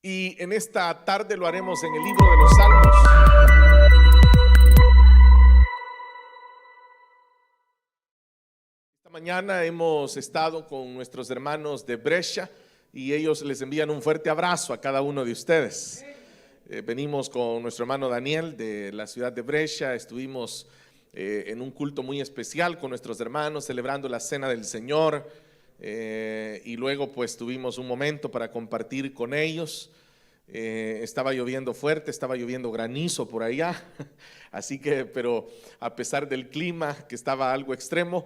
Y en esta tarde lo haremos en el libro de los Salmos. Esta mañana hemos estado con nuestros hermanos de Brescia y ellos les envían un fuerte abrazo a cada uno de ustedes. Venimos con nuestro hermano Daniel de la ciudad de Brescia. Estuvimos en un culto muy especial con nuestros hermanos celebrando la cena del Señor. Y luego pues tuvimos un momento para compartir con ellos. Estaba lloviendo fuerte, estaba lloviendo granizo por allá, así que, pero a pesar del clima que estaba algo extremo,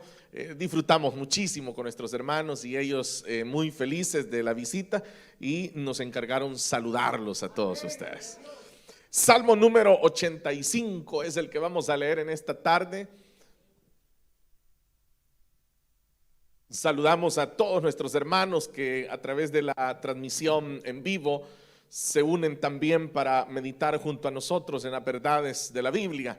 disfrutamos muchísimo con nuestros hermanos y ellos muy felices de la visita y nos encargaron saludarlos a todos ustedes. Salmo número 85 es el que vamos a leer en esta tarde. Saludamos a todos nuestros hermanos que a través de la transmisión en vivo se unen también para meditar junto a nosotros en las verdades de la Biblia.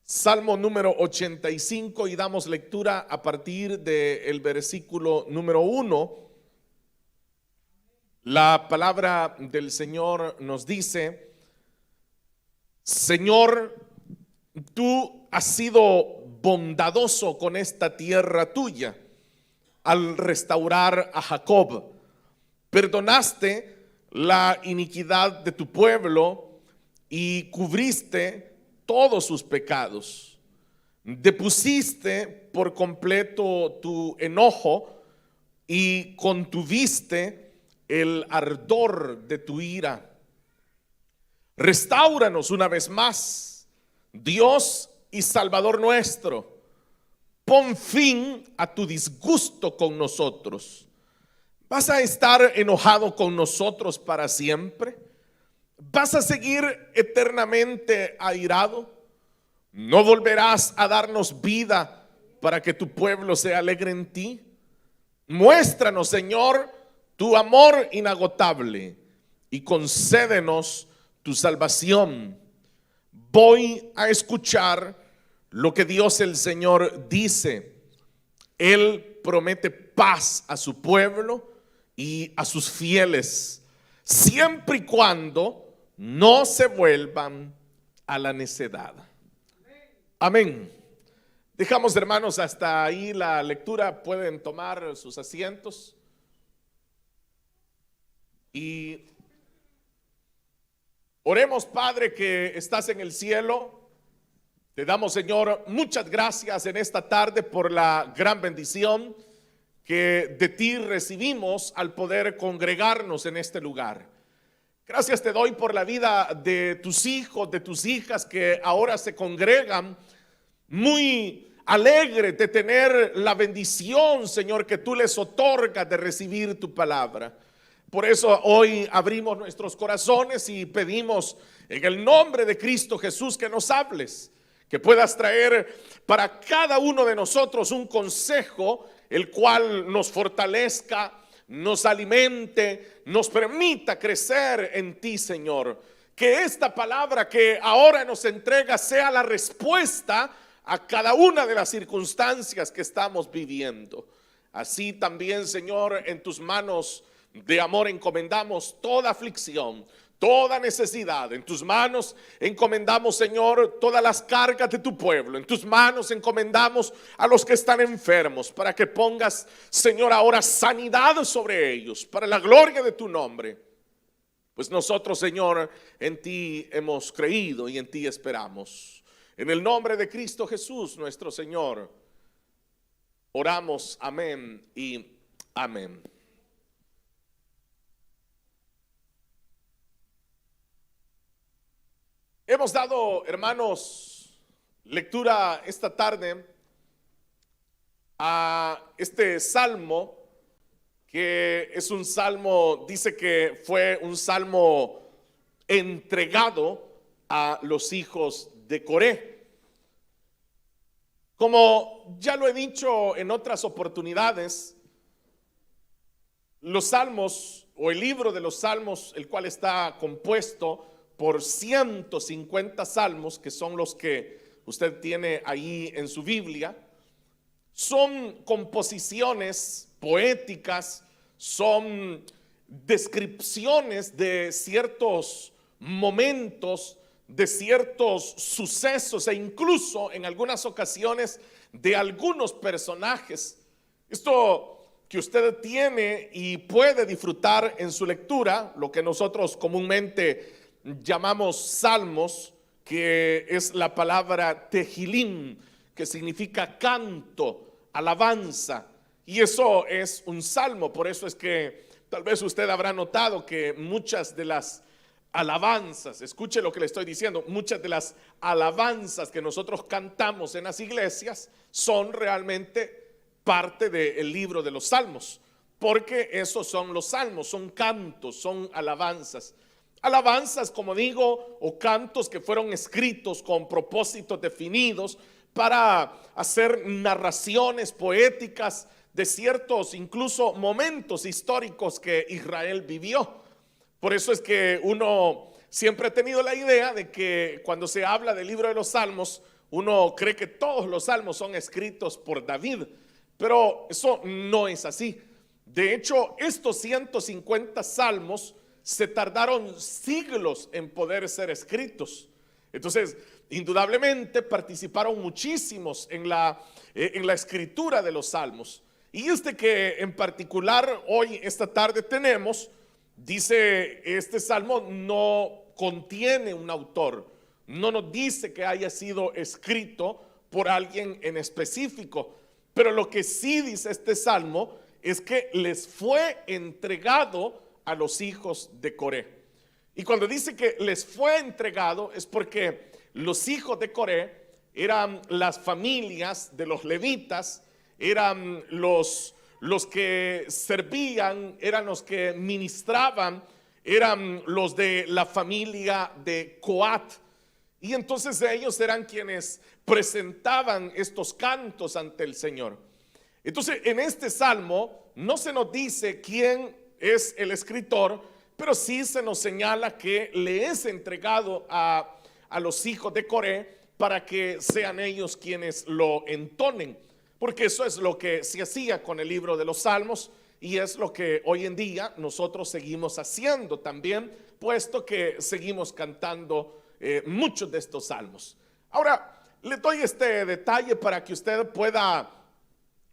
Salmo número 85 y damos lectura a partir del versículo número 1. La palabra del Señor nos dice: Señor, tú has sido bondadoso con esta tierra tuya al restaurar a Jacob. Perdonaste la iniquidad de tu pueblo y cubriste todos sus pecados. Depusiste por completo tu enojo y contuviste el ardor de tu ira. Restáuranos una vez más, Dios y Salvador nuestro. Pon fin a tu disgusto con nosotros. ¿Vas a estar enojado con nosotros para siempre? ¿Vas a seguir eternamente airado? ¿No volverás a darnos vida para que tu pueblo se alegre en ti? Muéstranos, Señor, tu amor inagotable y concédenos tu salvación. Voy a escuchar lo que Dios el Señor dice. Él promete paz a su pueblo y a sus fieles, siempre y cuando no se vuelvan a la necedad. Amén. Dejamos, hermanos, hasta ahí la lectura. Pueden tomar sus asientos y oremos. Padre que estás en el cielo, te damos, Señor, muchas gracias en esta tarde por la gran bendición que de ti recibimos al poder congregarnos en este lugar. Gracias te doy por la vida de tus hijos, de tus hijas que ahora se congregan, muy alegres de tener la bendición, Señor, que tú les otorgas de recibir tu palabra. Por eso hoy abrimos nuestros corazones y pedimos en el nombre de Cristo Jesús que nos hables, que puedas traer para cada uno de nosotros un consejo el cual nos fortalezca, nos alimente, nos permita crecer en ti, Señor. Que esta palabra que ahora nos entrega sea la respuesta a cada una de las circunstancias que estamos viviendo. Así también, Señor, en tus manos de amor encomendamos toda aflicción, toda necesidad. En tus manos encomendamos, Señor, todas las cargas de tu pueblo. En tus manos encomendamos a los que están enfermos, para que pongas, Señor, ahora sanidad sobre ellos, para la gloria de tu nombre. Pues nosotros, Señor, en ti hemos creído y en ti esperamos. En el nombre de Cristo Jesús, nuestro Señor, oramos. Amén y amén. Hemos dado, hermanos, lectura esta tarde a este salmo, que es un salmo, dice que fue un salmo entregado a los hijos de Coré. Como ya lo he dicho en otras oportunidades, los salmos o el libro de los salmos, el cual está compuesto por 150 salmos, que son los que usted tiene ahí en su Biblia, son composiciones poéticas, son descripciones de ciertos momentos, de ciertos sucesos e incluso en algunas ocasiones de algunos personajes. Esto que usted tiene y puede disfrutar en su lectura, lo que nosotros comúnmente llamamos salmos, que es la palabra tehilim, que significa canto, alabanza, y eso es un salmo. Por eso es que tal vez usted habrá notado que muchas de las alabanzas, escuche lo que le estoy diciendo, muchas de las alabanzas que nosotros cantamos en las iglesias son realmente parte del libro de los salmos, porque esos son los salmos, son cantos, son alabanzas. Alabanzas, como digo, o cantos que fueron escritos con propósitos definidos para hacer narraciones poéticas de ciertos incluso momentos históricos que Israel vivió. Por eso es que uno siempre ha tenido la idea de que cuando se habla del libro de los salmos, uno cree que todos los salmos son escritos por David, pero eso no es así. De hecho, estos 150 salmos se tardaron siglos en poder ser escritos. Entonces, indudablemente participaron muchísimos en la escritura de los salmos. Y este que en particular hoy, esta tarde tenemos, dice, este salmo no contiene un autor, no nos dice que haya sido escrito por alguien en específico, pero lo que sí dice este salmo es que les fue entregado a los hijos de Coré. Y cuando dice que les fue entregado es porque los hijos de Coré eran las familias de los levitas, eran los que servían, eran los que ministraban, eran los de la familia de Coat. Y entonces ellos eran quienes presentaban estos cantos ante el Señor. Entonces en este salmo no se nos dice quién es el escritor, pero sí se nos señala que le es entregado a los hijos de Coré para que sean ellos quienes lo entonen, porque eso es lo que se hacía con el libro de los salmos y es lo que hoy en día nosotros seguimos haciendo también, puesto que seguimos cantando muchos de estos salmos. Ahora, le doy este detalle para que usted pueda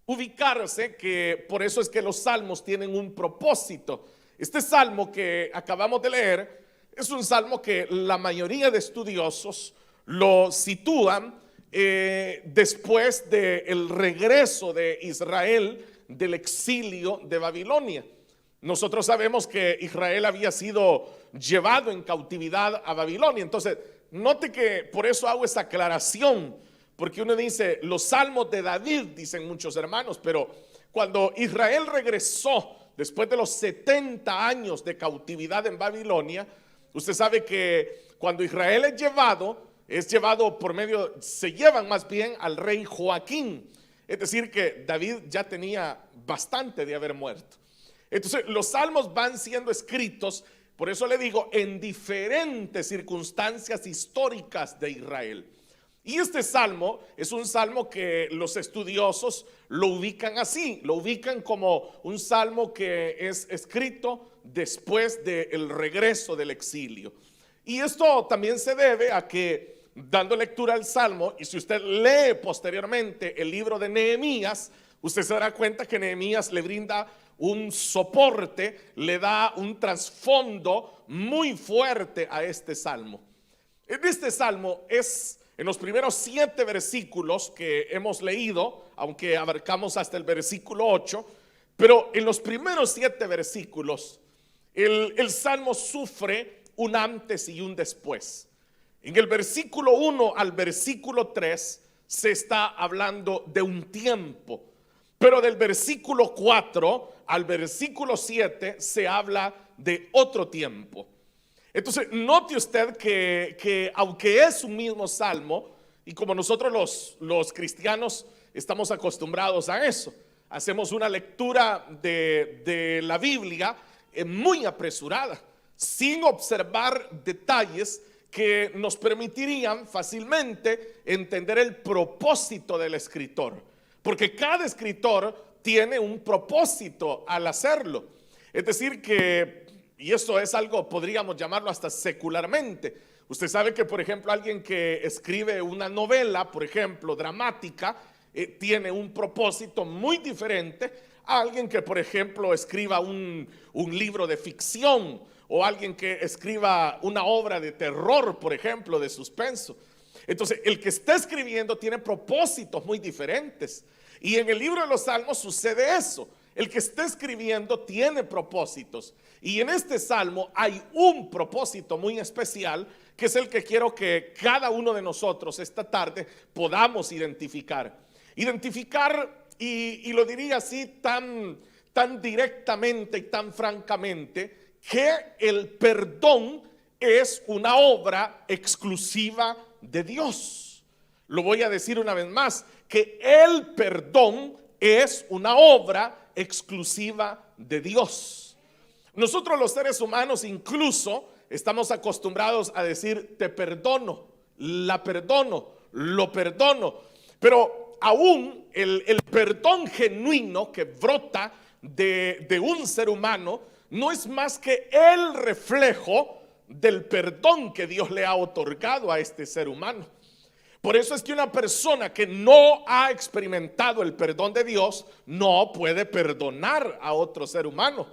ubicarse, que por eso es que los salmos tienen un propósito. Este salmo que acabamos de leer es un salmo que la mayoría de estudiosos lo sitúan después del regreso de Israel del exilio de Babilonia. Nosotros sabemos que Israel había sido llevado en cautividad a Babilonia. Entonces, note que por eso hago esa aclaración, porque uno dice, los salmos de David, dicen muchos hermanos, pero cuando Israel regresó después de los 70 años de cautividad en Babilonia, usted sabe que cuando Israel es llevado por medio, se llevan más bien al rey Joaquín, es decir que David ya tenía bastante de haber muerto. Entonces los salmos van siendo escritos, por eso le digo, en diferentes circunstancias históricas de Israel. Y este salmo es un salmo que los estudiosos lo ubican así, lo ubican como un salmo que es escrito después del regreso del exilio. Y esto también se debe a que, dando lectura al salmo, y si usted lee posteriormente el libro de Nehemías, usted se dará cuenta que Nehemías le brinda un soporte, le da un trasfondo muy fuerte a este salmo. En este salmo es en los primeros 7 versículos que hemos leído, aunque abarcamos hasta el versículo 8, pero en los primeros 7 versículos el salmo sufre un antes y un después. En el versículo 1 al versículo 3 se está hablando de un tiempo, pero del versículo 4 al versículo 7 se habla de otro tiempo. Entonces, note usted que aunque es un mismo salmo, y como nosotros los cristianos estamos acostumbrados a eso, hacemos una lectura de la Biblia muy apresurada, sin observar detalles que nos permitirían fácilmente entender el propósito del escritor, porque cada escritor tiene un propósito al hacerlo. Es decir que, y esto es algo, podríamos llamarlo hasta secularmente. Usted sabe que, por ejemplo, alguien que escribe una novela, por ejemplo, dramática, tiene un propósito muy diferente a alguien que, por ejemplo, escriba un libro de ficción, o alguien que escriba una obra de terror, por ejemplo, de suspenso. Entonces, el que está escribiendo tiene propósitos muy diferentes. Y en el libro de los Salmos sucede eso. El que está escribiendo tiene propósitos. Y en este salmo hay un propósito muy especial, que es el que quiero que cada uno de nosotros esta tarde podamos identificar. Y lo diría así tan directamente y tan francamente, que el perdón es una obra exclusiva de Dios. Lo voy a decir una vez más, que el perdón es una obra exclusiva de Dios. Nosotros los seres humanos incluso estamos acostumbrados a decir te perdono, la perdono, lo perdono, pero aún el perdón genuino que brota de un ser humano no es más que el reflejo del perdón que Dios le ha otorgado a este ser humano. Por eso es que una persona que no ha experimentado el perdón de Dios no puede perdonar a otro ser humano.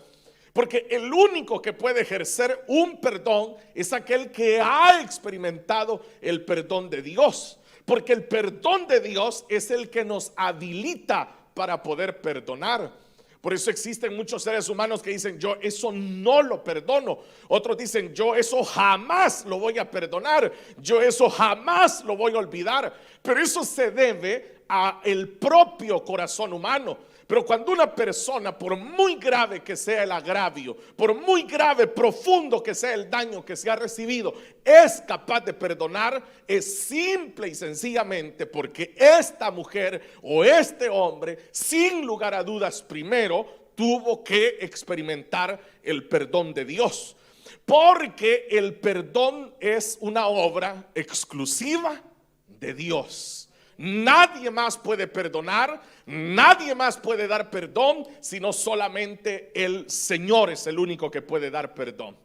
Porque el único que puede ejercer un perdón es aquel que ha experimentado el perdón de Dios. Porque el perdón de Dios es el que nos habilita para poder perdonar. Por eso existen muchos seres humanos que dicen yo eso no lo perdono. Otros dicen yo eso jamás lo voy a perdonar. Yo eso jamás lo voy a olvidar. Pero eso se debe a el propio corazón humano. Pero cuando una persona, por muy grave que sea el agravio, por muy grave, profundo que sea el daño que se ha recibido, es capaz de perdonar, es simple y sencillamente porque esta mujer o este hombre, sin lugar a dudas, primero tuvo que experimentar el perdón de Dios. Porque el perdón es una obra exclusiva de Dios. Nadie más puede perdonar, nadie más puede dar perdón, sino solamente el Señor es el único que puede dar perdón.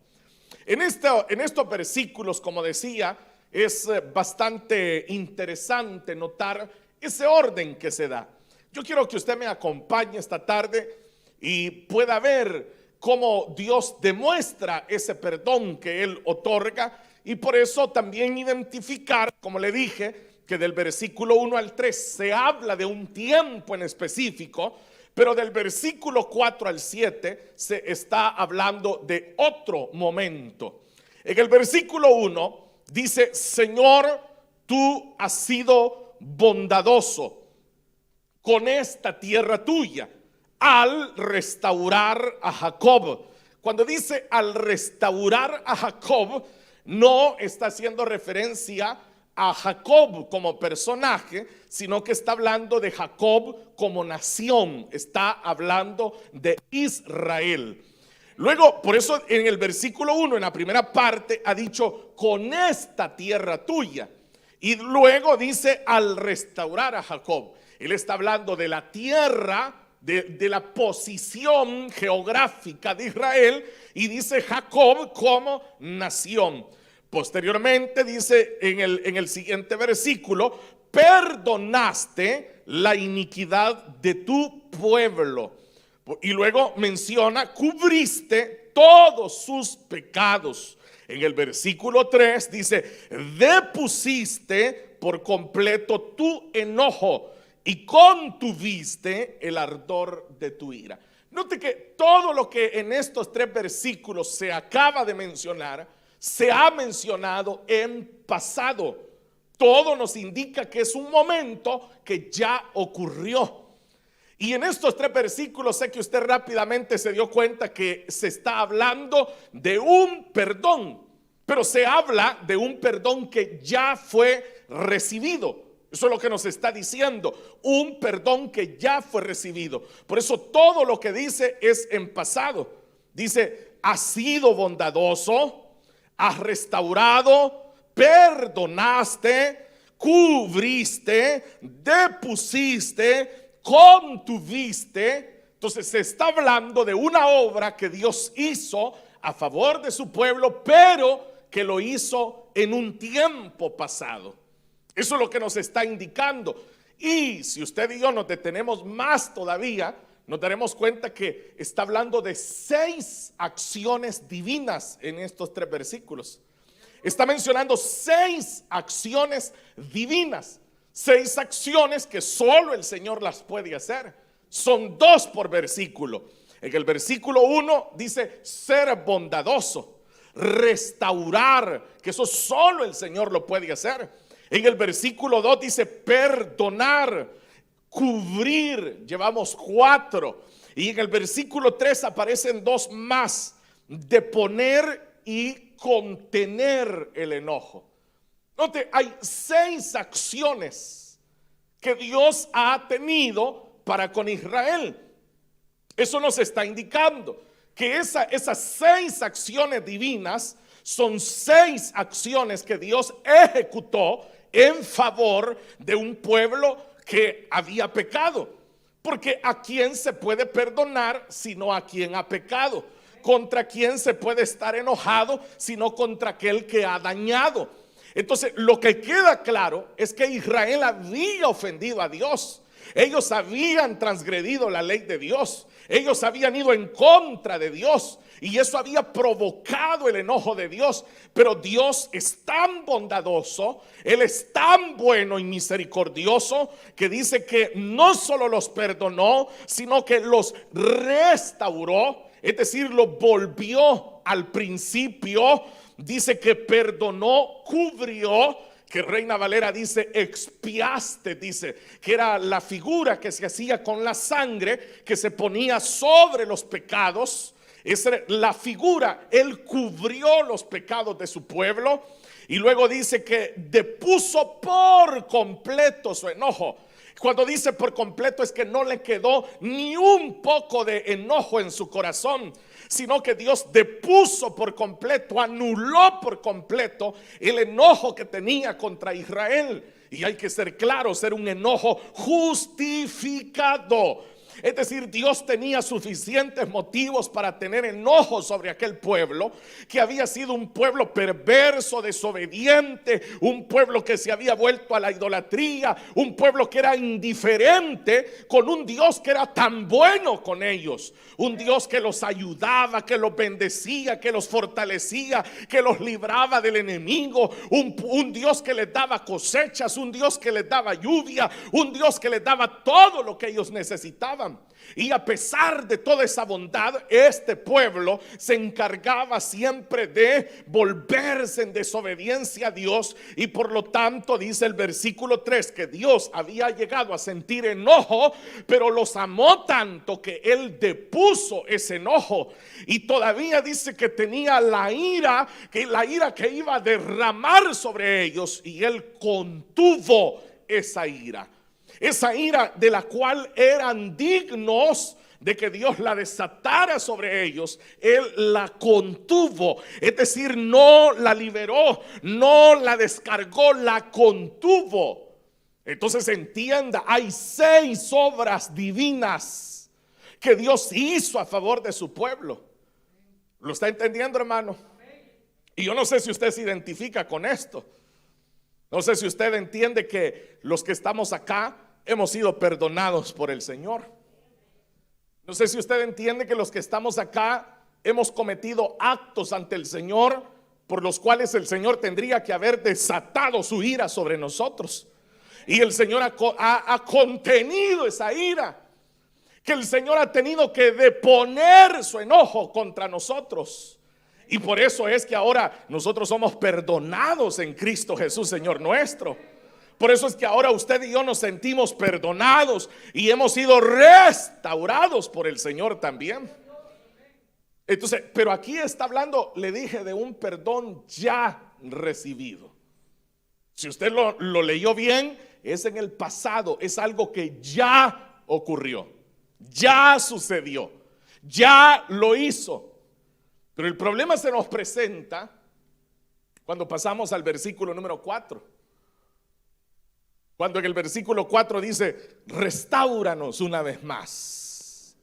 En estos versículos, como decía, es bastante interesante notar ese orden que se da. Yo quiero que usted me acompañe esta tarde y pueda ver cómo Dios demuestra ese perdón que Él otorga, y por eso también identificar, como le dije, que del versículo 1 al 3 se habla de un tiempo en específico, pero del versículo 4 al 7 se está hablando de otro momento. En el versículo 1 dice: Señor, tú has sido bondadoso con esta tierra tuya al restaurar a Jacob. Cuando dice al restaurar a Jacob, no está haciendo referencia a Jacob como personaje, sino que está hablando de Jacob como nación, está hablando de Israel. Luego, por eso en el versículo 1, en la primera parte, ha dicho con esta tierra tuya, y luego dice al restaurar a Jacob. Él está hablando de la tierra, de la posición geográfica de Israel, y dice Jacob como nación. Posteriormente dice en el siguiente versículo: perdonaste la iniquidad de tu pueblo. Y luego menciona: cubriste todos sus pecados. En el versículo 3 dice: depusiste por completo tu enojo y contuviste el ardor de tu ira. Note que todo lo que en estos 3 versículos se acaba de mencionar se ha mencionado en pasado. Todo nos indica que es un momento que ya ocurrió. Y en estos 3 versículos sé que usted rápidamente se dio cuenta que se está hablando de un perdón, pero se habla de un perdón que ya fue recibido. Eso es lo que nos está diciendo, un perdón que ya fue recibido. Por eso todo lo que dice es en pasado. Dice: has sido bondadoso, has restaurado, perdonaste, cubriste, depusiste, contuviste Entonces se está hablando de una obra que Dios hizo a favor de su pueblo, pero que lo hizo en un tiempo pasado. Eso es lo que nos está indicando. Y si usted y yo nos detenemos más todavía, nos daremos cuenta que está hablando de 6 acciones divinas en estos 3 versículos. Está mencionando 6 acciones divinas, 6 acciones que solo el Señor las puede hacer. Son 2 por versículo. En el versículo 1 dice ser bondadoso, restaurar, que eso solo el Señor lo puede hacer. En el versículo 2 dice perdonar, cubrir, llevamos 4. Y en el versículo 3 aparecen 2 más, deponer y contener el enojo. Note, hay 6 acciones que Dios ha tenido para con Israel. Eso nos está indicando que esas 6 acciones divinas son 6 acciones que Dios ejecutó en favor de un pueblo que había pecado. Porque ¿a quién se puede perdonar sino a quien ha pecado? ¿Contra quién se puede estar enojado sino contra aquel que ha dañado? Entonces lo que queda claro es que Israel había ofendido a Dios. Ellos habían transgredido la ley de Dios. Ellos habían ido en contra de Dios. Y eso había provocado el enojo de Dios. Pero Dios es tan bondadoso, Él es tan bueno y misericordioso, que dice que no solo los perdonó, sino que los restauró. Es decir, los volvió al principio. Dice que perdonó, cubrió, que Reina Valera dice expiaste, dice que era la figura que se hacía con la sangre que se ponía sobre los pecados. Esa era la figura. Él cubrió los pecados de su pueblo. Y luego dice que depuso por completo su enojo. Cuando dice por completo es que no le quedó ni un poco de enojo en su corazón, sino que Dios depuso por completo, anuló por completo el enojo que tenía contra Israel. Y hay que ser claro, ser un enojo justificado. Es decir, Dios tenía suficientes motivos para tener enojo sobre aquel pueblo, que había sido un pueblo perverso, desobediente, un pueblo que se había vuelto a la idolatría, un pueblo que era indiferente con un Dios que era tan bueno con ellos, un Dios que los ayudaba, que los bendecía, que los fortalecía, que los libraba del enemigo, un Dios que les daba cosechas, un Dios que les daba lluvia, un Dios que les daba todo lo que ellos necesitaban. Y a pesar de toda esa bondad, este pueblo se encargaba siempre de volverse en desobediencia a Dios. Y por lo tanto dice el versículo 3 que Dios había llegado a sentir enojo, pero los amó tanto que Él depuso ese enojo. Y todavía dice que tenía la ira que iba a derramar sobre ellos, y Él contuvo esa ira. Esa ira de la cual eran dignos de que Dios la desatara sobre ellos, Él la contuvo. Es decir, no la liberó, no la descargó, la contuvo. Entonces entienda, hay 6 obras divinas que Dios hizo a favor de su pueblo. ¿Lo está entendiendo, hermano? Y yo no sé si usted se identifica con esto. No sé si usted entiende que los que estamos acá hemos sido perdonados por el Señor. No sé si usted entiende que los que estamos acá hemos cometido actos ante el Señor por los cuales el Señor tendría que haber desatado su ira sobre nosotros. Y el Señor ha contenido esa ira. Que el Señor ha tenido que deponer su enojo contra nosotros. Y por eso es que ahora nosotros somos perdonados en Cristo Jesús, Señor nuestro. Por eso es que ahora usted y yo nos sentimos perdonados y hemos sido restaurados por el Señor también. Entonces, pero aquí está hablando, le dije, de un perdón ya recibido. Si usted lo leyó bien, es en el pasado, es algo que ya ocurrió, ya sucedió, ya lo hizo. Pero el problema se nos presenta cuando pasamos al versículo número 4. Cuando en el versículo 4 dice, restáuranos una vez más.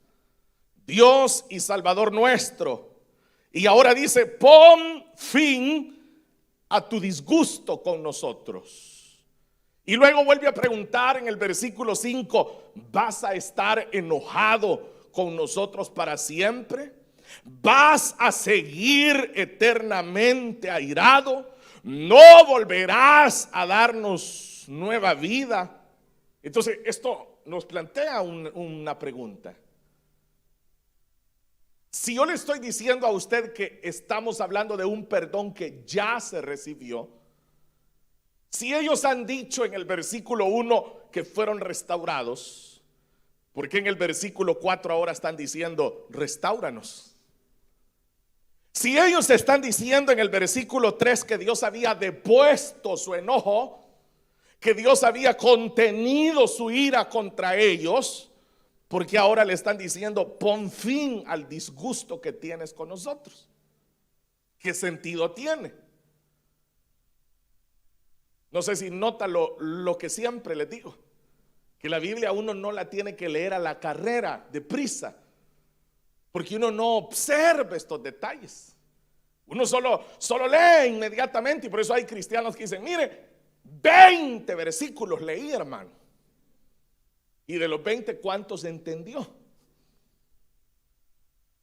Dios y Salvador nuestro. Y ahora dice, pon fin a tu disgusto con nosotros. Y luego vuelve a preguntar en el versículo 5, ¿vas a estar enojado con nosotros para siempre? ¿Vas a seguir eternamente airado? ¿No volverás a darnos nueva vida? Entonces esto nos plantea una pregunta. Si yo le estoy diciendo a usted que estamos hablando de un perdón que ya se recibió, si ellos han dicho en el versículo 1 que fueron restaurados, ¿por qué en el versículo 4 ahora están diciendo restáuranos? Si ellos están diciendo en el versículo 3 que Dios había depuesto su enojo, que Dios había contenido su ira contra ellos, ¿por qué ahora le están diciendo pon fin al disgusto que tienes con nosotros? ¿Qué sentido tiene? No sé si nota lo que siempre les digo, que la Biblia uno no la tiene que leer a la carrera, deprisa, porque uno no observa estos detalles. Uno solo lee inmediatamente, y por eso hay cristianos que dicen, mire, 20 versículos leí, hermano, y de los 20, ¿cuántos entendió?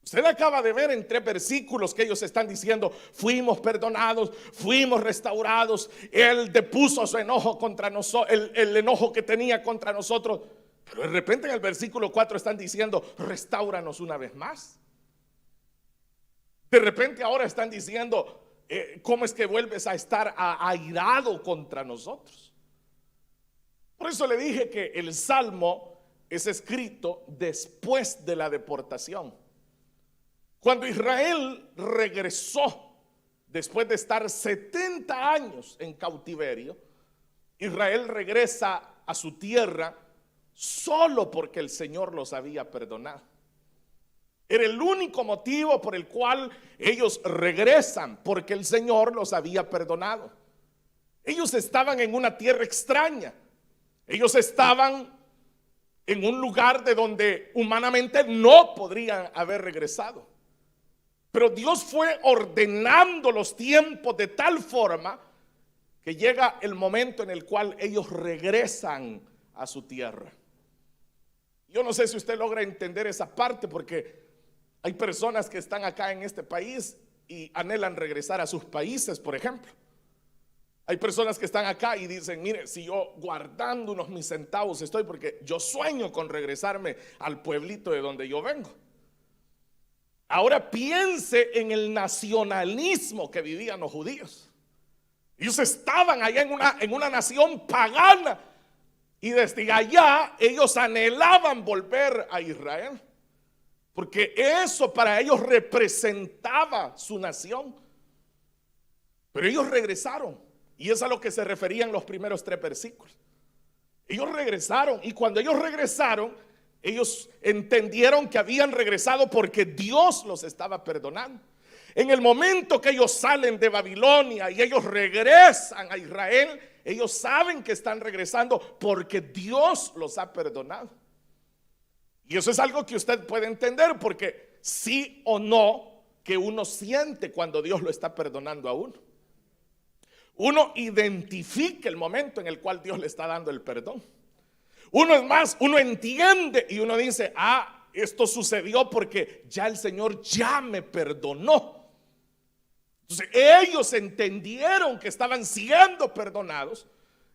Usted acaba de ver en 3 versículos que ellos están diciendo, fuimos perdonados, fuimos restaurados, Él depuso su enojo contra nosotros, el enojo que tenía contra nosotros. Pero de repente en el versículo 4 están diciendo, restáuranos una vez más. De repente ahora están diciendo, ¿cómo es que vuelves a estar airado contra nosotros? Por eso le dije que el Salmo es escrito después de la deportación. Cuando Israel regresó, después de estar 70 años en cautiverio, Israel regresa a su tierra solo porque el Señor los había perdonado. Era el único motivo por el cual ellos regresan, porque el Señor los había perdonado. Ellos estaban en una tierra extraña. Ellos estaban en un lugar de donde humanamente no podrían haber regresado. Pero Dios fue ordenando los tiempos de tal forma que llega el momento en el cual ellos regresan a su tierra. Yo no sé si usted logra entender esa parte, porque hay personas que están acá en este país y anhelan regresar a sus países, por ejemplo. Hay personas que están acá y dicen, mire, si yo guardando unos mis centavos estoy, porque yo sueño con regresarme al pueblito de donde yo vengo. Ahora piense en el nacionalismo que vivían los judíos. Ellos estaban allá en una nación pagana, y desde allá ellos anhelaban volver a Israel, porque eso para ellos representaba su nación. Pero ellos regresaron, y es a lo que se referían los primeros 3 versículos. Ellos regresaron, y cuando ellos regresaron, ellos entendieron que habían regresado porque Dios los estaba perdonando. En el momento que ellos salen de Babilonia y ellos regresan a Israel, ellos saben que están regresando porque Dios los ha perdonado. Y eso es algo que usted puede entender, porque sí o no que uno siente cuando Dios lo está perdonando a uno. Uno identifica el momento en el cual Dios le está dando el perdón. Uno es más, uno entiende y uno dice, esto sucedió porque ya el Señor ya me perdonó. Entonces ellos entendieron que estaban siendo perdonados,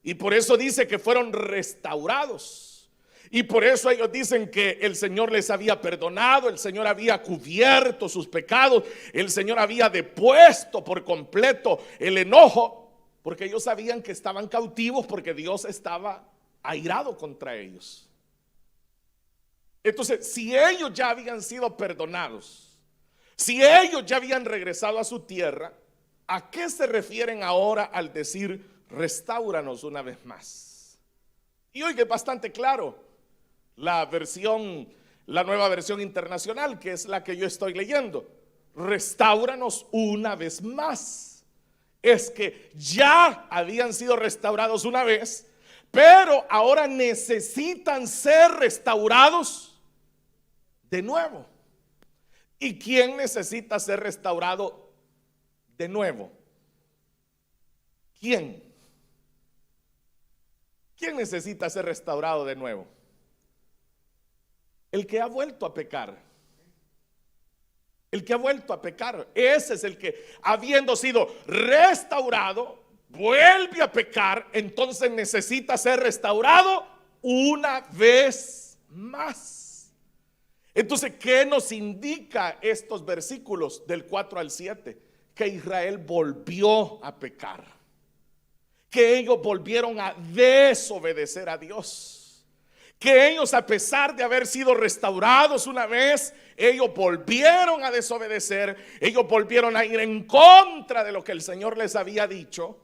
y por eso dice que fueron restaurados. Y por eso ellos dicen que el Señor les había perdonado, el Señor había cubierto sus pecados, el Señor había depuesto por completo el enojo, porque ellos sabían que estaban cautivos porque Dios estaba airado contra ellos. Entonces, si ellos ya habían sido perdonados, si ellos ya habían regresado a su tierra, ¿a qué se refieren ahora al decir restáuranos una vez más? Y hoy es bastante claro. La nueva versión internacional, que es la que yo estoy leyendo, restáuranos una vez más. Es que ya habían sido restaurados una vez, pero ahora necesitan ser restaurados de nuevo. ¿Y quién necesita ser restaurado de nuevo? ¿Quién? ¿Quién necesita ser restaurado de nuevo? El que ha vuelto a pecar. El que ha vuelto a pecar. Ese es el que, habiendo sido restaurado, vuelve a pecar. Entonces necesita ser restaurado una vez más. Entonces, ¿qué nos indica estos versículos del 4 al 7? Que Israel volvió a pecar, que ellos volvieron a desobedecer a Dios, que ellos, a pesar de haber sido restaurados una vez, ellos volvieron a desobedecer, ellos volvieron a ir en contra de lo que el Señor les había dicho,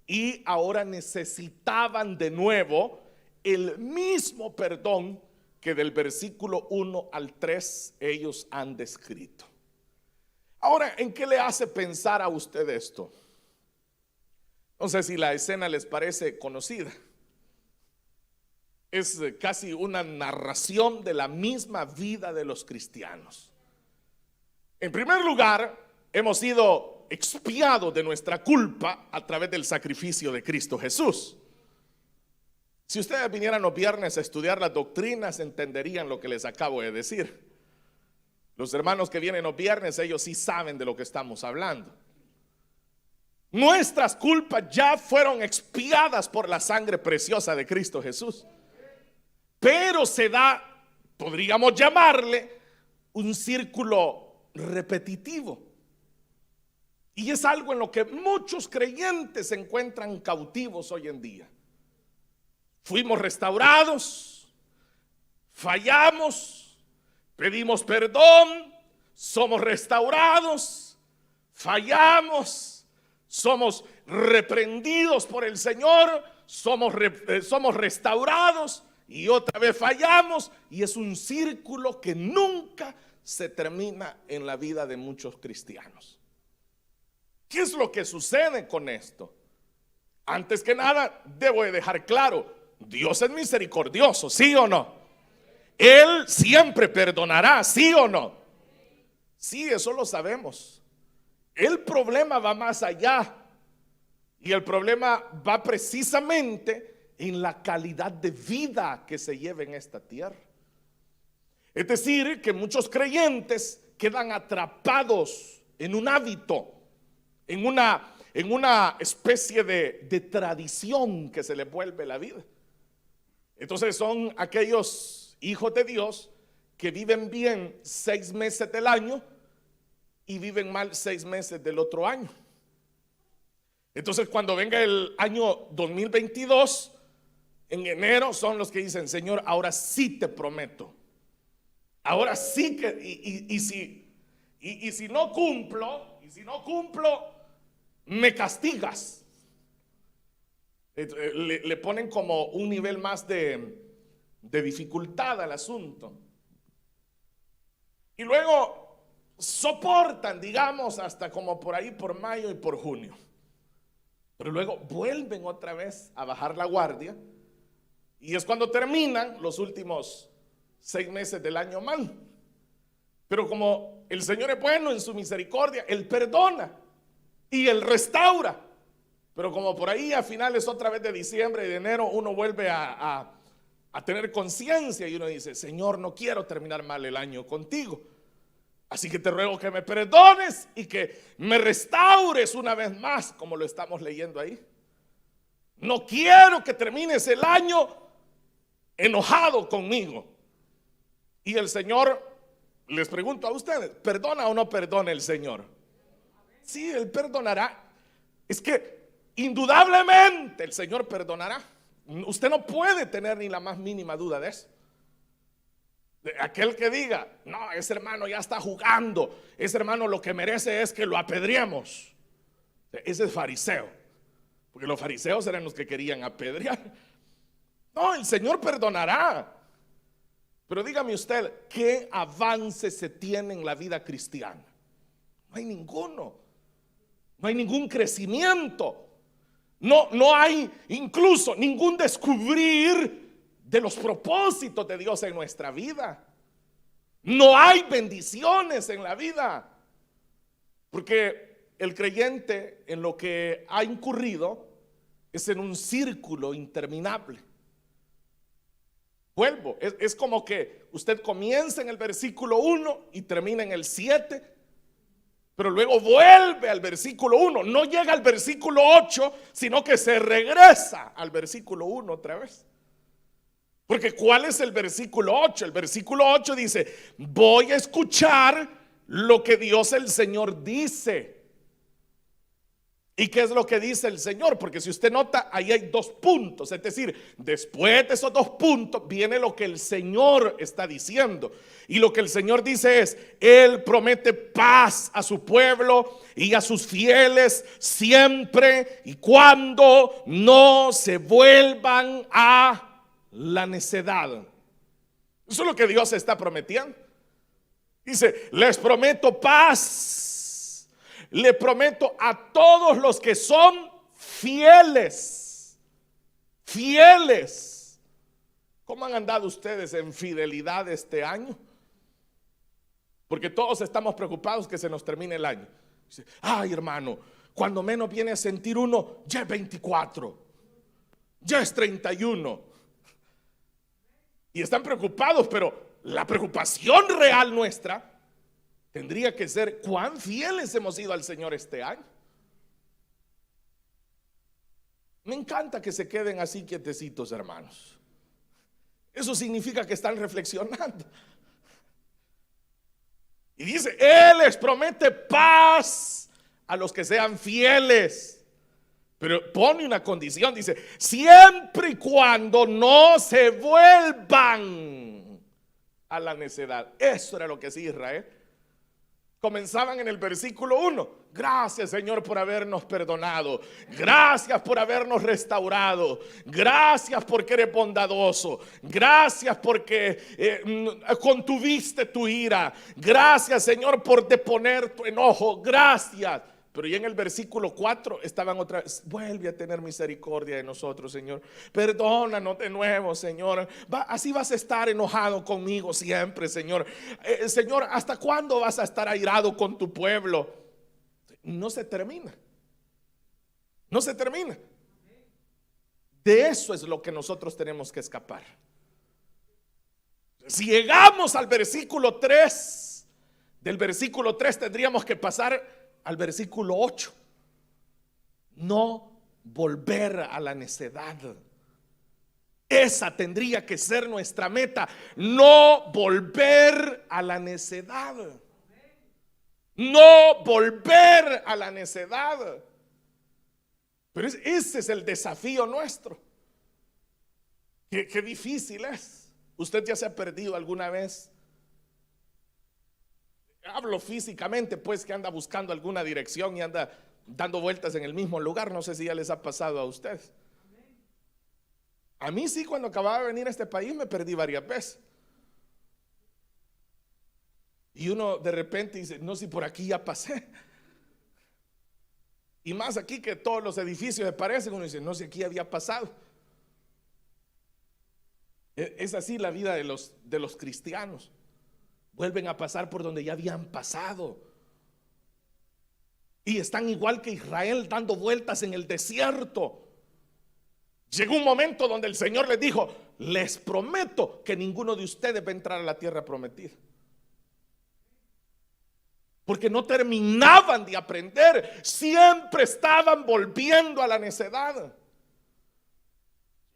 y ahora necesitaban de nuevo el mismo perdón que del versículo 1 al 3 ellos han descrito. Ahora, ¿en qué le hace pensar a usted esto? No sé si la escena les parece conocida. Es casi una narración de la misma vida de los cristianos. En primer lugar, hemos sido expiados de nuestra culpa a través del sacrificio de Cristo Jesús. Si ustedes vinieran los viernes a estudiar las doctrinas, entenderían lo que les acabo de decir. Los hermanos que vienen los viernes, ellos sí saben de lo que estamos hablando. Nuestras culpas ya fueron expiadas por la sangre preciosa de Cristo Jesús. Pero se da, podríamos llamarle, un círculo repetitivo. Y es algo en lo que muchos creyentes se encuentran cautivos hoy en día. Fuimos restaurados, fallamos, pedimos perdón, somos restaurados, fallamos, somos reprendidos por el Señor, somos restaurados y otra vez fallamos, y es un círculo que nunca se termina en la vida de muchos cristianos. ¿Qué es lo que sucede con esto? Antes que nada, debo de dejar claro, Dios es misericordioso, ¿sí o no? Él siempre perdonará, ¿sí o no? Sí, eso lo sabemos. El problema va más allá, y el problema va precisamente en la calidad de vida que se lleva en esta tierra. Es decir, que muchos creyentes quedan atrapados en un hábito, en una especie de tradición que se les vuelve la vida. Entonces son aquellos hijos de Dios que viven bien 6 meses del año y viven mal 6 meses del otro año. Entonces, cuando venga el año 2022, en enero son los que dicen: Señor, ahora sí te prometo, ahora sí que, y si no cumplo, me castigas. Le ponen como un nivel más de dificultad al asunto. Y luego soportan, digamos, hasta como por ahí, por mayo y por junio. Pero luego vuelven otra vez a bajar la guardia, y es cuando terminan los últimos 6 meses del año mal. Pero como el Señor es bueno en su misericordia, Él perdona y Él restaura. Pero como por ahí a finales otra vez de diciembre y de enero uno vuelve a tener conciencia, y uno dice: Señor, no quiero terminar mal el año contigo, así que te ruego que me perdones y que me restaures una vez más, como lo estamos leyendo ahí. No quiero que termines el año enojado conmigo. Y el Señor, les pregunto a ustedes, ¿perdona o no perdona el Señor? Sí, Él perdonará. Es que indudablemente el Señor perdonará. Usted no puede tener ni la más mínima duda de eso. De aquel que diga: no, ese hermano ya está jugando, ese hermano lo que merece es que lo apedreemos, ese es fariseo, porque los fariseos eran los que querían apedrear. No, el Señor perdonará. Pero dígame usted, ¿qué avance se tiene en la vida cristiana? No hay ninguno. No hay ningún crecimiento. No hay incluso ningún descubrir de los propósitos de Dios en nuestra vida. No hay bendiciones en la vida, porque el creyente en lo que ha incurrido es en un círculo interminable. Vuelvo, es como que usted comienza en el versículo 1 y termina en el 7, pero luego vuelve al versículo 1, no llega al versículo 8, sino que se regresa al versículo 1 otra vez. Porque ¿cuál es el versículo 8? El versículo 8 dice: voy a escuchar lo que Dios el Señor dice. ¿Y qué es lo que dice el Señor? Porque si usted nota, ahí hay dos puntos. Es decir, después de esos dos puntos viene lo que el Señor está diciendo. Y lo que el Señor dice es: Él promete paz a su pueblo y a sus fieles siempre y cuando no se vuelvan a la necedad. Eso es lo que Dios está prometiendo. Dice: les prometo paz. Le prometo a todos los que son fieles. Fieles. ¿Cómo han andado ustedes en fidelidad este año? Porque todos estamos preocupados que se nos termine el año. Dice: ay, hermano, cuando menos viene a sentir uno, ya es 24, ya es 31. Y están preocupados, pero la preocupación real nuestra tendría que ser: ¿cuán fieles hemos sido al Señor este año? Me encanta que se queden así quietecitos, hermanos. Eso significa que están reflexionando. Y dice: Él les promete paz a los que sean fieles. Pero pone una condición, dice: siempre y cuando no se vuelvan a la necedad. Eso era lo que hacía Israel. Comenzaban en el versículo 1. Gracias, Señor, por habernos perdonado. Gracias por habernos restaurado. Gracias porque eres bondadoso. Gracias porque contuviste tu ira. Gracias, Señor, por deponer tu enojo. Gracias. Pero ya en el versículo 4 estaban otra vez: vuelve a tener misericordia de nosotros, Señor. Perdónanos de nuevo, Señor. Así vas a estar enojado conmigo siempre, Señor. Señor, ¿hasta cuándo vas a estar airado con tu pueblo? No se termina. No se termina. De eso es lo que nosotros tenemos que escapar. Si llegamos al versículo 3, del versículo 3 tendríamos que pasar al versículo 8. No volver a la necedad. Esa tendría que ser nuestra meta. No volver a la necedad. No volver a la necedad. Pero ese es el desafío nuestro. Qué difícil es. ¿Usted ya se ha perdido alguna vez? Hablo físicamente, pues, que anda buscando alguna dirección y anda dando vueltas en el mismo lugar. No sé si ya les ha pasado a ustedes. A mí sí, cuando acababa de venir a este país me perdí varias veces. Y uno de repente dice: no, si por aquí ya pasé. Y más aquí que todos los edificios se parecen, uno dice: no, si aquí había pasado. Es así la vida de los cristianos. Vuelven a pasar por donde ya habían pasado. Y están igual que Israel, dando vueltas en el desierto. Llegó un momento donde el Señor les dijo: les prometo que ninguno de ustedes va a entrar a la tierra prometida. Porque no terminaban de aprender. Siempre estaban volviendo a la necedad.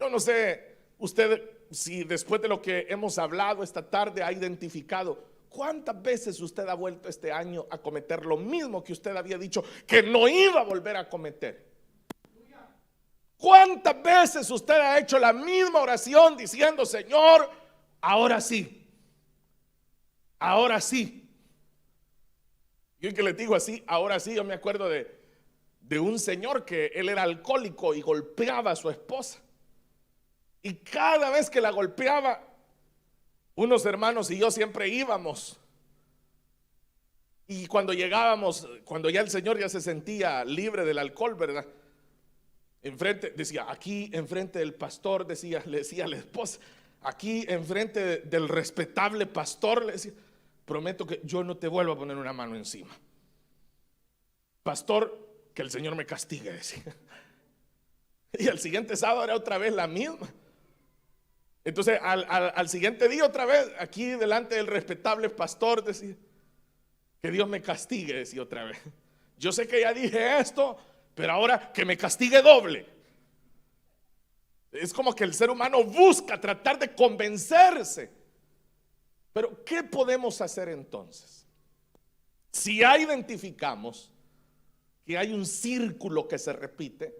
Yo no sé usted si después de lo que hemos hablado esta tarde ha identificado cuántas veces usted ha vuelto este año a cometer lo mismo que usted había dicho que no iba a volver a cometer. ¿Cuántas veces usted ha hecho la misma oración diciendo: Señor, ahora sí, ahora sí? Yo que les digo así, ahora sí, yo me acuerdo de un señor que él era alcohólico y golpeaba a su esposa. Y cada vez que la golpeaba, unos hermanos y yo siempre íbamos. Y cuando llegábamos, cuando ya el señor ya se sentía libre del alcohol, ¿verdad? Enfrente, decía, aquí enfrente del pastor, le decía a la esposa, aquí enfrente del respetable pastor, le decía, prometo que yo no te vuelvo a poner una mano encima. Pastor, que el Señor me castigue, decía. Y al siguiente sábado era otra vez la misma. Entonces al siguiente día otra vez, aquí delante del respetable pastor, decía, que Dios me castigue, decía otra vez. Yo sé que ya dije esto, pero ahora que me castigue doble. Es como que el ser humano busca tratar de convencerse. Pero ¿qué podemos hacer entonces? Si ya identificamos que hay un círculo que se repite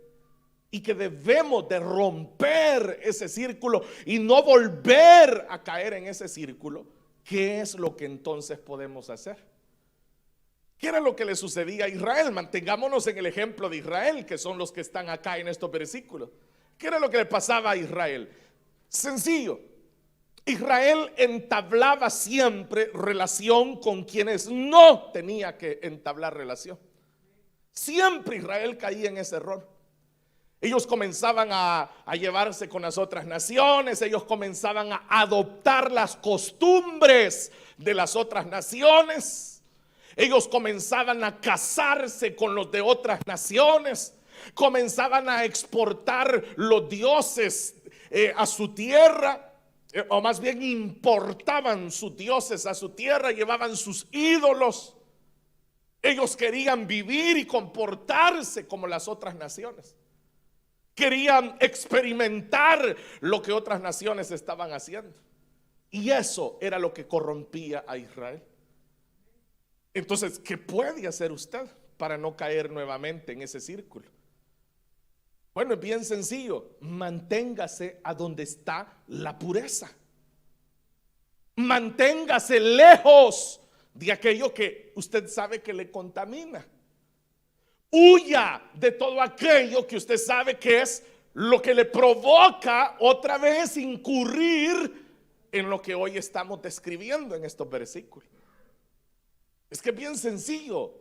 y que debemos de romper ese círculo y no volver a caer en ese círculo, ¿qué es lo que entonces podemos hacer? ¿Qué era lo que le sucedía a Israel? Mantengámonos en el ejemplo de Israel, que son los que están acá en estos versículos. ¿Qué era lo que le pasaba a Israel? Sencillo. Israel entablaba siempre relación con quienes no tenía que entablar relación. Siempre Israel caía en ese error. Ellos comenzaban a llevarse con las otras naciones, ellos comenzaban a adoptar las costumbres de las otras naciones, ellos comenzaban a casarse con los de otras naciones, comenzaban a exportar los dioses a su tierra, o más bien importaban sus dioses a su tierra, llevaban sus ídolos. Ellos querían vivir y comportarse como las otras naciones. Querían experimentar lo que otras naciones estaban haciendo. Y eso era lo que corrompía a Israel. Entonces, ¿qué puede hacer usted para no caer nuevamente en ese círculo? Bueno, es bien sencillo. Manténgase a donde está la pureza. Manténgase lejos de aquello que usted sabe que le contamina. Huya de todo aquello que usted sabe que es lo que le provoca otra vez incurrir en lo que hoy estamos describiendo en estos versículos. Es que es bien sencillo.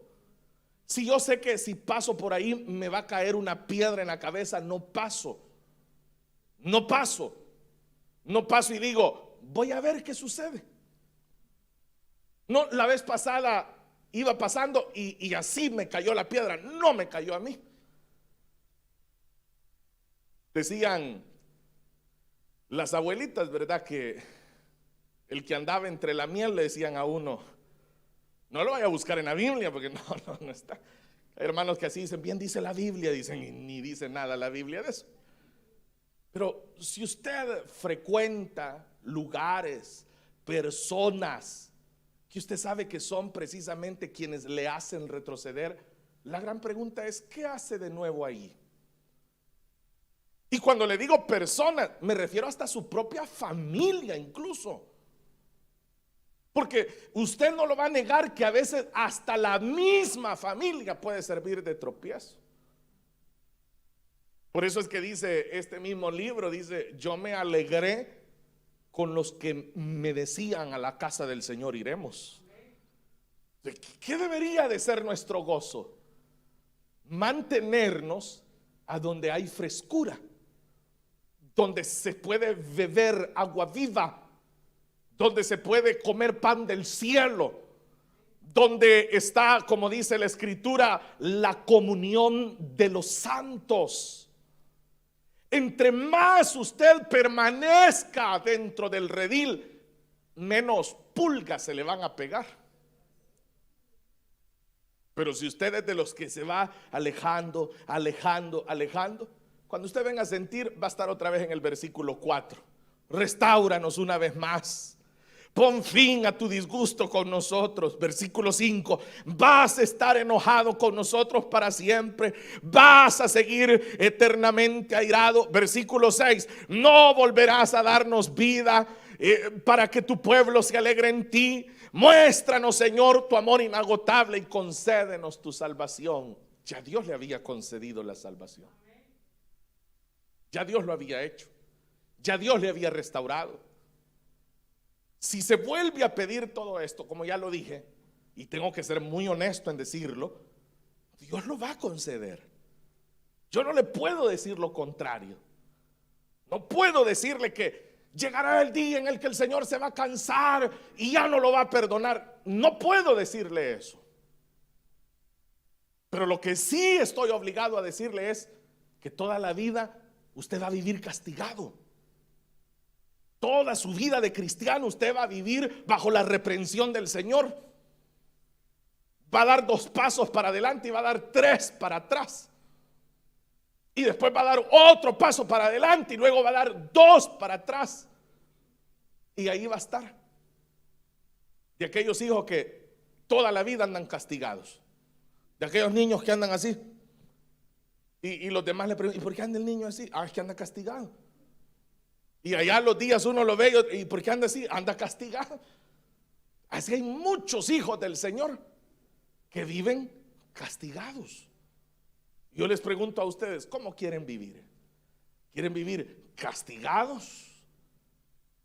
Si yo sé que si paso por ahí me va a caer una piedra en la cabeza, no paso. No paso y digo, voy a ver qué sucede. No, la vez pasada iba pasando y así me cayó la piedra. No me cayó a mí. Decían las abuelitas, ¿verdad? Que el que andaba entre la miel, le decían a uno, no lo vaya a buscar en la Biblia, porque no está. Hay hermanos que así dicen, bien dice la Biblia, dicen, y ni dice nada la Biblia de eso. Pero si usted frecuenta lugares, personas que usted sabe que son precisamente quienes le hacen retroceder, la gran pregunta es, ¿qué hace de nuevo ahí? Y cuando le digo personas, me refiero hasta a su propia familia incluso. Porque usted no lo va a negar que a veces hasta la misma familia puede servir de tropiezo. Por eso es que dice este mismo libro, dice, yo me alegré con los que me decían, a la casa del Señor iremos. ¿Qué debería de ser nuestro gozo? Mantenernos a donde hay frescura, donde se puede beber agua viva, donde se puede comer pan del cielo, donde está, como dice la Escritura, la comunión de los santos. Entre más usted permanezca dentro del redil, menos pulgas se le van a pegar. Pero si usted es de los que se va alejando, cuando usted venga a sentir, va a estar otra vez en el versículo 4. Restáuranos una vez más. Pon fin a tu disgusto con nosotros. Versículo 5. Vas a estar enojado con nosotros para siempre. Vas a seguir eternamente airado. Versículo 6. No volverás a darnos vida para que tu pueblo se alegre en ti. Muéstranos, Señor, tu amor inagotable y concédenos tu salvación. Ya Dios le había concedido la salvación. Ya Dios lo había hecho. Ya Dios le había restaurado. Si se vuelve a pedir todo esto, como ya lo dije, y tengo que ser muy honesto en decirlo, Dios lo va a conceder. Yo no le puedo decir lo contrario. No puedo decirle que Llegará el día en el que el Señor se va a cansar y ya no lo va a perdonar. No puedo decirle eso. Pero lo que sí estoy obligado a decirle es que toda la vida usted va a vivir castigado. Toda su vida de cristiano usted va a vivir bajo la reprensión del Señor. Va a dar 2 pasos para adelante y va a dar 3 para atrás. Y después va a dar otro paso para adelante y luego va a dar 2 para atrás. Y ahí va a estar. De aquellos hijos que toda la vida andan castigados. De aquellos niños que andan así. Y los demás le preguntan: ¿y por qué anda el niño así? Ah, es que anda castigado. Y allá los días uno lo ve: ¿y por qué anda así? Anda castigado. Así hay muchos hijos del Señor que viven castigados. Yo les pregunto a ustedes: ¿cómo quieren vivir? ¿Quieren vivir castigados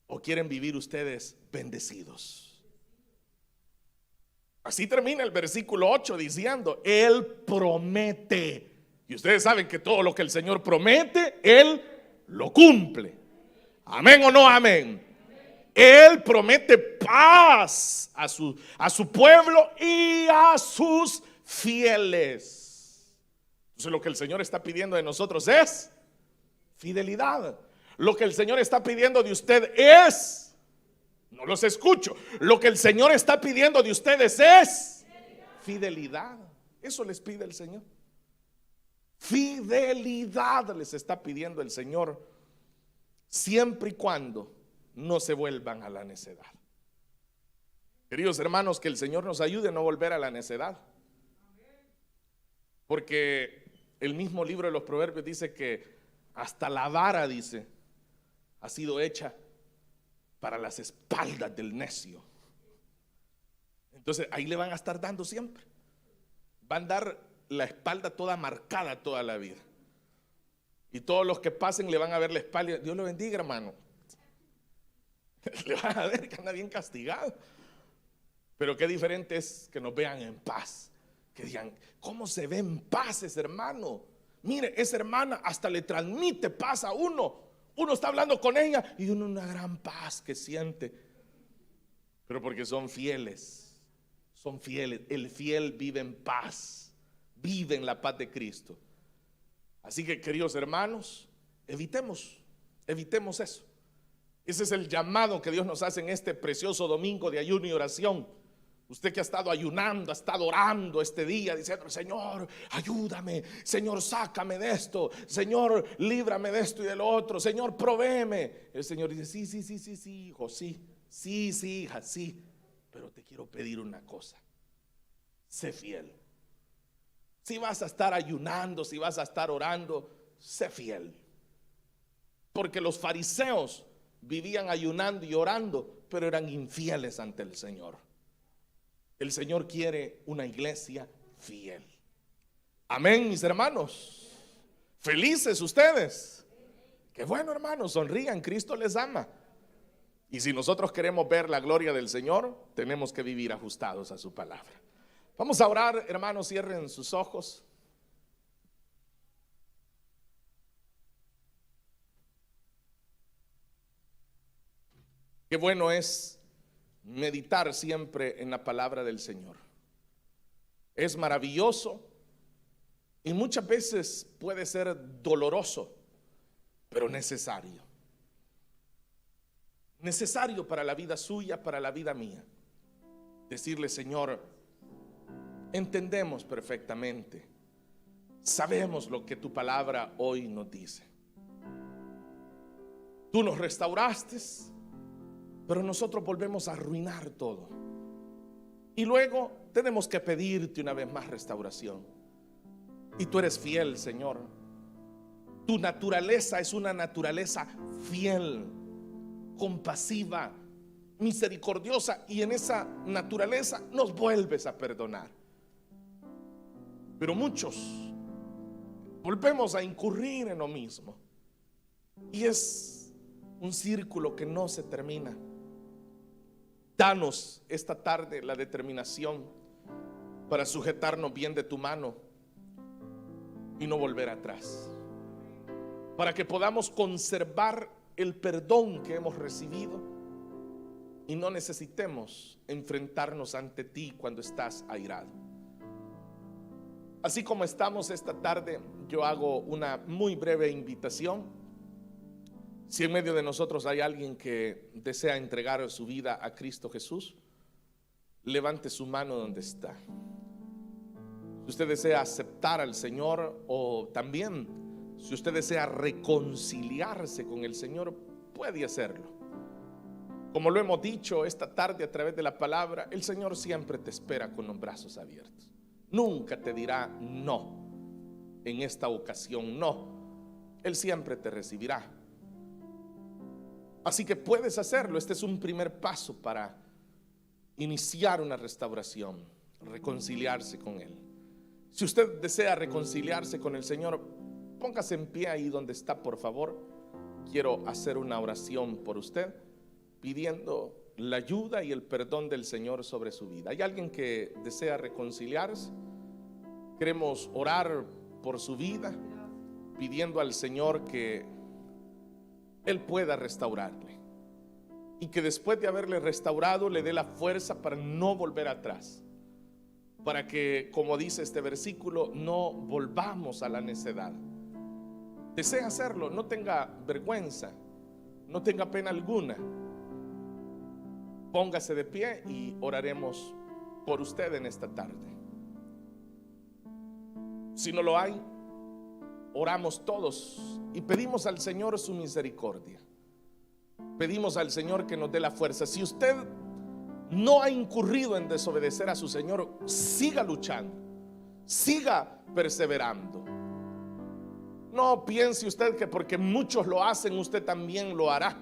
o quieren vivir ustedes bendecidos? Así termina el versículo 8 diciendo: Él promete. Y ustedes saben que todo lo que el Señor promete, Él lo cumple. Amén o no amén. Él promete paz a su pueblo y a sus fieles. Entonces lo que el Señor está pidiendo de nosotros es fidelidad. Lo que el Señor está pidiendo de usted es, no los escucho, lo que el Señor está pidiendo de ustedes es fidelidad. Eso les pide el Señor. Fidelidad les está pidiendo el Señor, siempre y cuando no se vuelvan a la necedad. Queridos hermanos, que el Señor nos ayude a no volver a la necedad. Porque el mismo libro de los Proverbios dice que hasta la vara, dice, ha sido hecha para las espaldas del necio. Entonces ahí le van a estar dando siempre. Van a dar la espalda toda marcada toda la vida. Y todos los que pasen le van a ver la espalda. Dios lo bendiga, hermano. Le van a ver que anda bien castigado. Pero qué diferente es que nos vean en paz. Que digan: ¿cómo se ve en paz ese hermano? Mire, esa hermana hasta le transmite paz a uno. Uno está hablando con ella y uno una gran paz que siente. Pero porque son fieles. Son fieles. El fiel vive en paz. Vive en la paz de Cristo. Así que, queridos hermanos, evitemos eso. Ese es el llamado que Dios nos hace en este precioso domingo de ayuno y oración. Usted que ha estado ayunando, ha estado orando este día diciendo: Señor, ayúdame, Señor, sácame de esto, Señor, líbrame de esto y de lo otro, Señor, provéeme. El Señor dice: sí, hijo, sí, hija, sí, pero te quiero pedir una cosa: sé fiel. Si vas a estar ayunando, si vas a estar orando, sé fiel. Porque los fariseos vivían ayunando y orando, pero eran infieles ante el Señor. El Señor quiere una iglesia fiel. Amén, mis hermanos. Felices ustedes. Qué bueno, hermanos, sonrían, Cristo les ama. Y si nosotros queremos ver la gloria del Señor, tenemos que vivir ajustados a su palabra. Vamos a orar, hermanos, cierren sus ojos. Qué bueno es meditar siempre en la palabra del Señor. Es maravilloso y muchas veces puede ser doloroso, pero necesario. Necesario para la vida suya, para la vida mía. Decirle: Señor, entendemos perfectamente, sabemos lo que tu palabra hoy nos dice. Tú nos restauraste, pero nosotros volvemos a arruinar todo. Y luego tenemos que pedirte una vez más restauración. Y tú eres fiel, Señor. Tu naturaleza es una naturaleza fiel, compasiva, misericordiosa, y en esa naturaleza nos vuelves a perdonar. Pero muchos volvemos a incurrir en lo mismo, y es un círculo que no se termina. Danos esta tarde la determinación para sujetarnos bien de tu mano y no volver atrás, para que podamos conservar el perdón que hemos recibido y no necesitemos enfrentarnos ante ti cuando estás airado. Así como estamos esta tarde, yo hago una muy breve invitación. Si en medio de nosotros hay alguien que desea entregar su vida a Cristo Jesús, levante su mano donde está. Si usted desea aceptar al Señor, o también si usted desea reconciliarse con el Señor, puede hacerlo. Como lo hemos dicho esta tarde a través de la palabra, el Señor siempre te espera con los brazos abiertos. Nunca te dirá no. En esta ocasión no. Él siempre te recibirá. Así que puedes hacerlo. Este es un primer paso para iniciar una restauración, reconciliarse con Él. Si usted desea reconciliarse con el Señor, póngase en pie ahí donde está, por favor. Quiero hacer una oración por usted, pidiendo la ayuda y el perdón del Señor sobre su vida. ¿Hay alguien que desea reconciliarse? Queremos orar por su vida, pidiendo al Señor que Él pueda restaurarle y que después de haberle restaurado le dé la fuerza para no volver atrás, para que, como dice este versículo, no volvamos a la necedad. Desea hacerlo, no tenga vergüenza, no tenga pena alguna. Póngase de pie y oraremos por usted en esta tarde. Si no lo hay, oramos todos y pedimos al Señor su misericordia. Pedimos al Señor que nos dé la fuerza. Si usted no ha incurrido en desobedecer a su Señor, siga luchando, siga perseverando. No piense usted que porque muchos lo hacen, usted también lo hará.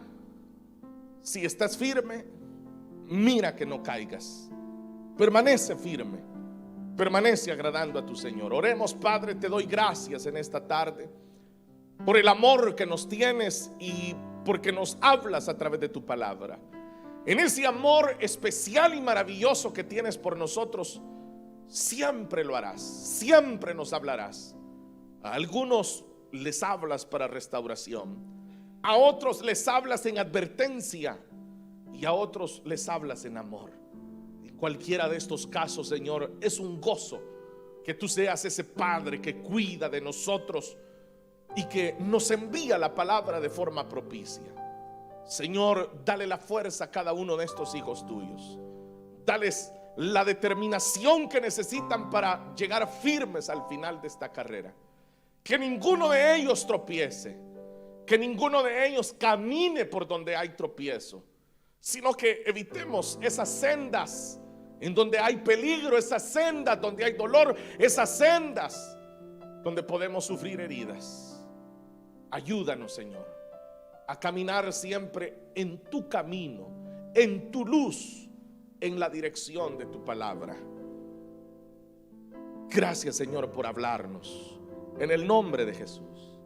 Si estás firme, mira que no caigas. Permanece firme, permanece agradando a tu Señor. Oremos. Padre, te doy gracias en esta tarde por el amor que nos tienes y porque nos hablas a través de tu palabra. En ese amor especial y maravilloso que tienes por nosotros, siempre lo harás, siempre nos hablarás. A algunos les hablas para restauración, a otros les hablas en advertencia y a otros les hablas en amor. En cualquiera de estos casos, Señor, es un gozo que tú seas ese Padre que cuida de nosotros y que nos envía la palabra de forma propicia. Señor, dale la fuerza a cada uno de estos hijos tuyos. Dales la determinación que necesitan para llegar firmes al final de esta carrera. Que ninguno de ellos tropiece, que ninguno de ellos camine por donde hay tropiezo, sino que evitemos esas sendas en donde hay peligro, esas sendas donde hay dolor, esas sendas donde podemos sufrir heridas. Ayúdanos, Señor, a caminar siempre en tu camino, en tu luz, en la dirección de tu palabra. Gracias, Señor, por hablarnos. En el nombre de Jesús.